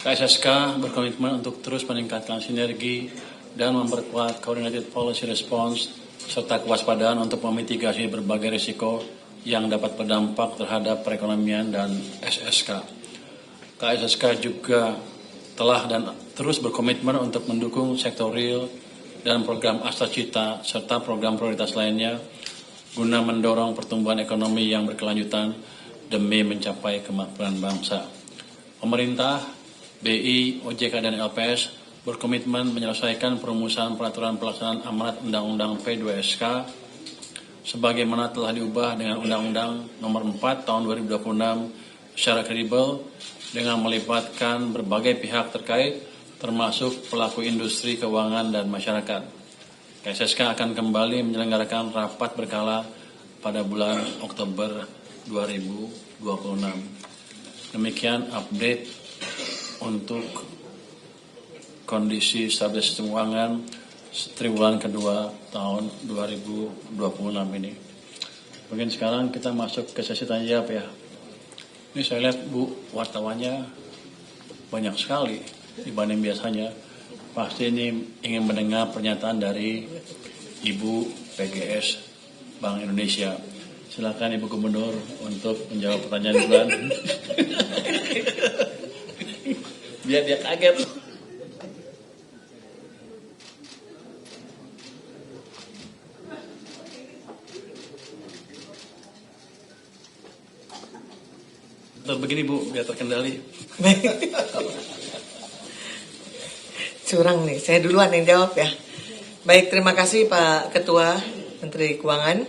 KSSK berkomitmen untuk terus meningkatkan sinergi dan memperkuat coordinated policy response serta kewaspadaan untuk memitigasi berbagai risiko yang dapat berdampak terhadap perekonomian dan SSK. KSSK juga telah dan terus berkomitmen untuk mendukung sektor real dan program Astacita serta program prioritas lainnya guna mendorong pertumbuhan ekonomi yang berkelanjutan demi mencapai kemakmuran bangsa. Pemerintah, BI, OJK, dan LPS berkomitmen menyelesaikan perumusan peraturan pelaksanaan amanat Undang-Undang P2SK sebagaimana telah diubah dengan Undang-Undang Nomor 4 Tahun 2026 secara kredibel dengan melibatkan berbagai pihak terkait termasuk pelaku industri keuangan dan masyarakat. KSSK akan kembali menyelenggarakan rapat berkala pada bulan Oktober 2026. Demikian update untuk kondisi stabilitas sistem keuangan triwulan kedua tahun 2026 ini. Mungkin sekarang kita masuk ke sesi tanya jawab ya. Ini saya lihat Bu wartawannya banyak sekali dibanding biasanya. Pasti ini ingin mendengar pernyataan dari Ibu PGS Bank Indonesia. Silakan Ibu Gubernur untuk menjawab pertanyaan bulan. Biar dia kaget. Atau begini Bu, biar terkendali. Curang nih, saya duluan yang jawab ya. Baik, terima kasih Pak Ketua Menteri Keuangan.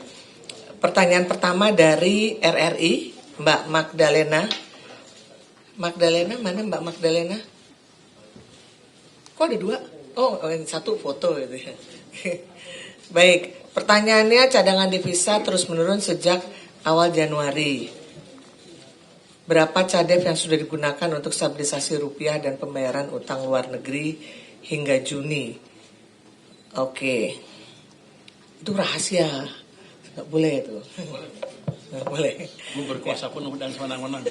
Pertanyaan pertama dari RRI, Mbak Magdalena. Magdalena, mana Mbak Magdalena? Kok ada dua? Oh, yang satu foto gitu ya. Baik, pertanyaannya cadangan devisa terus menurun sejak awal Januari. Berapa cadef yang sudah digunakan untuk stabilisasi rupiah dan pembayaran utang luar negeri hingga Juni? Oke, itu rahasia, nggak boleh itu. Nggak boleh. Bu berkuasa pun dan semenang-menang.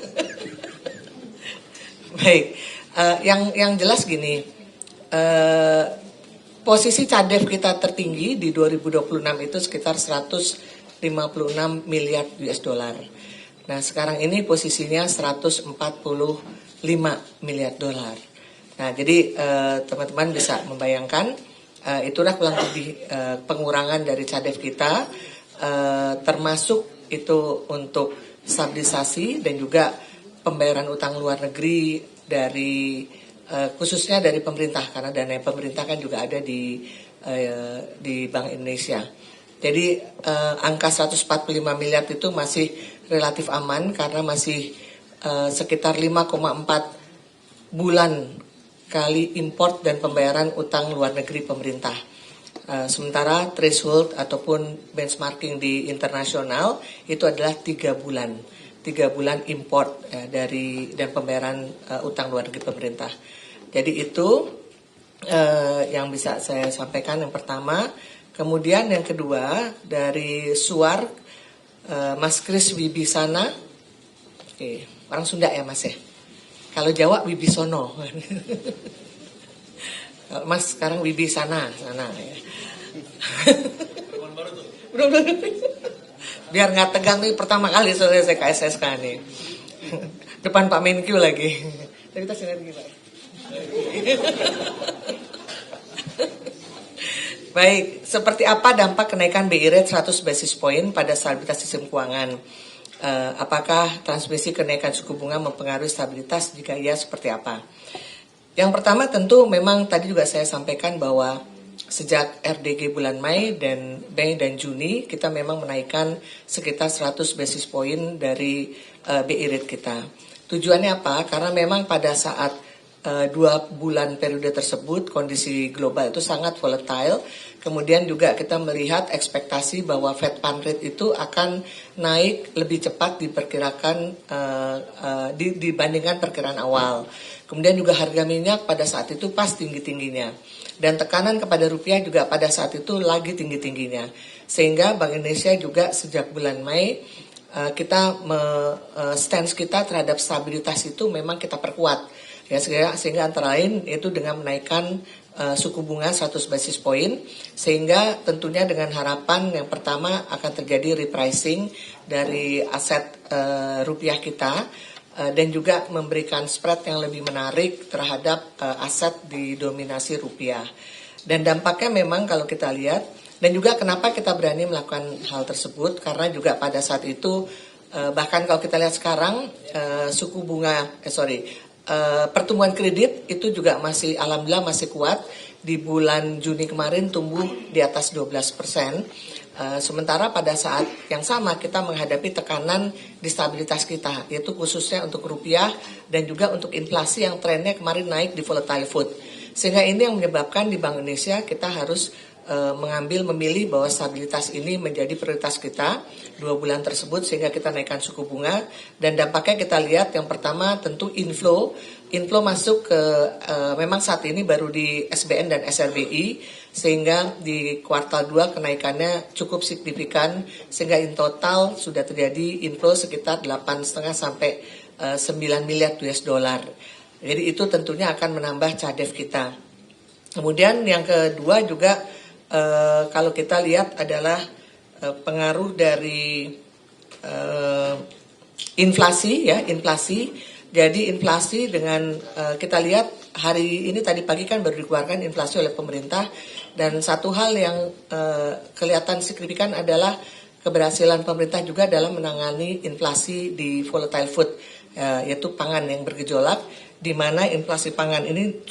Baik, yang jelas gini, posisi cadef kita tertinggi di 2026 itu sekitar 156 miliar US dollar. Nah sekarang ini posisinya 145 miliar dolar. Nah jadi teman-teman bisa membayangkan itulah kurang lebih pengurangan dari cadef kita, termasuk itu untuk stabilisasi dan juga pembayaran utang luar negeri dari khususnya dari pemerintah, karena dana pemerintah kan juga ada di Bank Indonesia. Jadi angka 145 miliar itu masih relatif aman karena masih sekitar 5,4 bulan kali import dan pembayaran utang luar negeri pemerintah. Sementara threshold ataupun benchmarking di internasional itu adalah 3 bulan. 3 bulan import dari dan pembayaran utang luar negeri pemerintah. Jadi itu yang bisa saya sampaikan yang pertama. Kemudian yang kedua dari Suar Mas Kris Wibisana. Oke, orang Sunda ya Mas ya. Kalau Jawa Wibisono. Mas sekarang Wibisana sana ya. Biar nggak tegang nih, pertama kali soalnya saya KSSK nih. Depan Pak Menkyu lagi. Tapi kita sinergi Pak. Baik, seperti apa dampak kenaikan BI rate 100 basis point pada stabilitas sistem keuangan? Apakah transmisi kenaikan suku bunga mempengaruhi stabilitas? Jika iya, seperti apa? Yang pertama tentu memang tadi juga saya sampaikan bahwa sejak RDG bulan Mei dan Juni kita memang menaikkan sekitar 100 basis point dari BI rate kita. Tujuannya apa? Karena memang pada saat 2 bulan periode tersebut kondisi global itu sangat volatile. Kemudian juga kita melihat ekspektasi bahwa Fed Fund Rate itu akan naik lebih cepat diperkirakan dibandingkan perkiraan awal. Kemudian juga harga minyak pada saat itu pas tinggi-tingginya. Dan tekanan kepada rupiah juga pada saat itu lagi tinggi-tingginya. Sehingga Bank Indonesia juga sejak bulan Mei kita stance kita terhadap stabilitas itu memang kita perkuat. Ya, sehingga antara lain itu dengan menaikkan suku bunga 100 basis point, sehingga tentunya dengan harapan yang pertama akan terjadi repricing dari aset rupiah kita, dan juga memberikan spread yang lebih menarik terhadap aset didominasi rupiah. Dan dampaknya memang kalau kita lihat, dan juga kenapa kita berani melakukan hal tersebut, karena juga pada saat itu bahkan kalau kita lihat sekarang suku bunga pertumbuhan kredit itu juga masih alhamdulillah masih kuat. Di bulan Juni kemarin tumbuh di atas 12%. Sementara pada saat yang sama kita menghadapi tekanan di stabilitas kita, yaitu khususnya untuk rupiah dan juga untuk inflasi yang trennya kemarin naik di volatile food. Sehingga ini yang menyebabkan di Bank Indonesia kita harus memilih bahwa stabilitas ini menjadi prioritas kita 2 bulan tersebut, sehingga kita naikkan suku bunga. Dan dampaknya kita lihat yang pertama tentu inflow masuk ke memang saat ini baru di SBN dan SRBI, sehingga di kuartal 2 kenaikannya cukup signifikan, sehingga in total sudah terjadi inflow sekitar 8,5 sampai 9 miliar US dollar. Jadi itu tentunya akan menambah cadef kita. Kemudian yang kedua juga kalau kita lihat adalah pengaruh dari inflasi. Jadi inflasi dengan kita lihat hari ini tadi pagi kan baru dikeluarkan inflasi oleh pemerintah, dan satu hal yang kelihatan signifikan adalah keberhasilan pemerintah juga dalam menangani inflasi di volatile food, yaitu pangan yang bergejolak, di mana inflasi pangan ini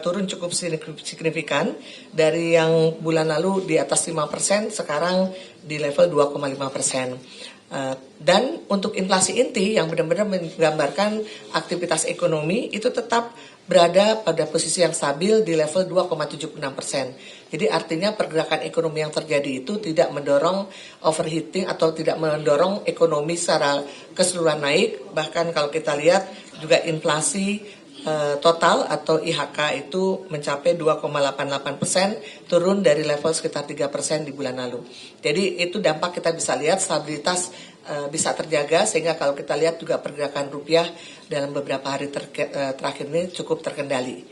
turun cukup signifikan dari yang bulan lalu di atas 5%, sekarang di level 2,5%. Dan untuk inflasi inti yang benar-benar menggambarkan aktivitas ekonomi itu tetap berada pada posisi yang stabil di level 2,76%. Jadi artinya pergerakan ekonomi yang terjadi itu tidak mendorong overheating atau tidak mendorong ekonomi secara keseluruhan naik. Bahkan kalau kita lihat juga inflasi total atau IHK itu mencapai 2,88%, turun dari level sekitar 3% di bulan lalu. Jadi itu dampak kita bisa lihat stabilitas bisa terjaga, sehingga kalau kita lihat juga pergerakan rupiah dalam beberapa hari terakhir ini cukup terkendali.